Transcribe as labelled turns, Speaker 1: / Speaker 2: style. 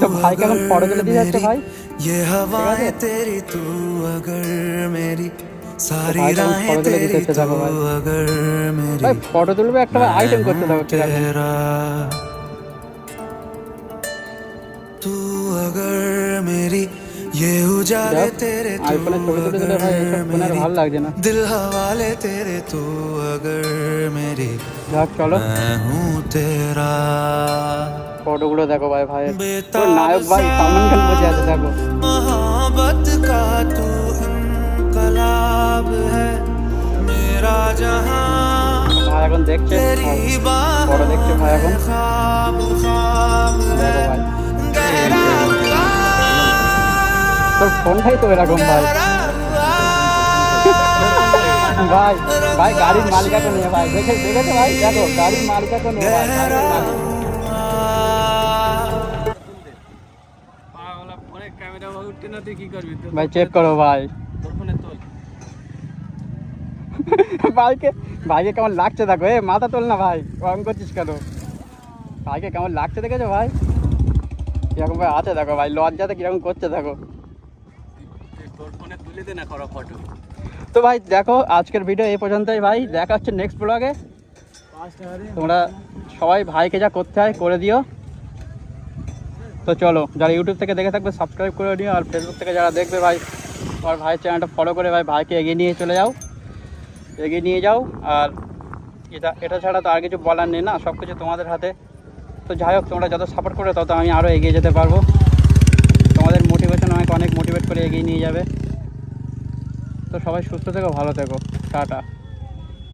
Speaker 1: তো ভাই কেমন ফটো তুলে দিয়ে যাচ্ছে ভাই।
Speaker 2: ये हवाएं तेरी तू अगर मेरी सारी
Speaker 1: ভাই কেমন
Speaker 2: राहें
Speaker 1: ফটো তুলে
Speaker 2: तेरी
Speaker 1: দিতে
Speaker 2: तू
Speaker 1: দেখো ভাই।
Speaker 2: अगर मेरी
Speaker 1: ভাই ফটো তুলবে একটা
Speaker 2: मैं
Speaker 1: আইটেম করতে
Speaker 2: हूँ
Speaker 1: থাকো কিরকম।
Speaker 2: तेरा तू अगर मेरी ये उजाले
Speaker 1: যাক
Speaker 2: तेरे तू
Speaker 1: আইফোনে ছবি তুলে দিলে
Speaker 2: अगर
Speaker 1: ভাই এইসব ফোনে আর
Speaker 2: मेरी
Speaker 1: ভালো লাগছে না।
Speaker 2: दिल हवाले तेरे तू अगर मेरी
Speaker 1: যাক চলো
Speaker 2: मैं हूँ तेरा
Speaker 1: ফটোগুলো দেখো ভাই ভাইয়ের। পুরো
Speaker 2: बेताब
Speaker 1: নায়ক ভাই
Speaker 2: सा
Speaker 1: সালমান খান বসে আছে দেখো।
Speaker 2: मोहब्बत का तू इनकलाब है मेरा जहां
Speaker 1: ভাই এখন দেখছে
Speaker 2: तेरी
Speaker 1: ফটো দেখছে
Speaker 2: बाहों
Speaker 1: ভাই
Speaker 2: में
Speaker 1: এখন।
Speaker 2: ख्वाब ख्वाब है
Speaker 1: দেখো ভাই
Speaker 2: गहरा हुआ
Speaker 1: তোর ফোনটাই তো এরকম ভাই।
Speaker 2: गहरा हुआ
Speaker 1: ভাই ভাই গাড়ির মালিকাকে নিয়ে ভাই দেখেছো ভাই দেখো গাড়ির মালিকাকে নিয়ে ভাই।
Speaker 2: गहरा
Speaker 1: ভাই চেক করো ভাই। ভাইকে ভাইকে কেমন লাগছে দেখো। এ মাথা তোল না ভাই ওরকম করছিস কেন। ভাইকে কেমন লাগছে দেখেছো ভাই কিরকম ভাই আছে দেখো ভাই লজ্জাতে কিরকম করছে দেখো। তো ভাই দেখো আজকের ভিডিও এই পর্যন্তই ভাই। দেখা হচ্ছে নেক্সট ব্লগে। তোমরা সবাই ভাইকে যা করতে হয় করে দিও। তো চলো যারা ইউটিউব থেকে দেখে থাকবে সাবস্ক্রাইব করে নিও আর ফেসবুক থেকে যারা দেখবে ভাই আমার ভাইয়ের চ্যানেলটা ফলো করে ভাই ভাইকে এগিয়ে নিয়ে চলে যাও এগিয়ে নিয়ে যাও। আর এটা ছাড়া তো আর কিছু বলার নেই না সব কিছু তোমাদের হাতে। তো যাই হোক তোমরা যত সাপোর্ট করে তত আমি আরও এগিয়ে যেতে পারবো। তোমাদের মোটিভেশন আমাকে অনেক মোটিভেট করে এগিয়ে নিয়ে যাবে। তো সবাই সুস্থ থেকো ভালো থেকো টাটা।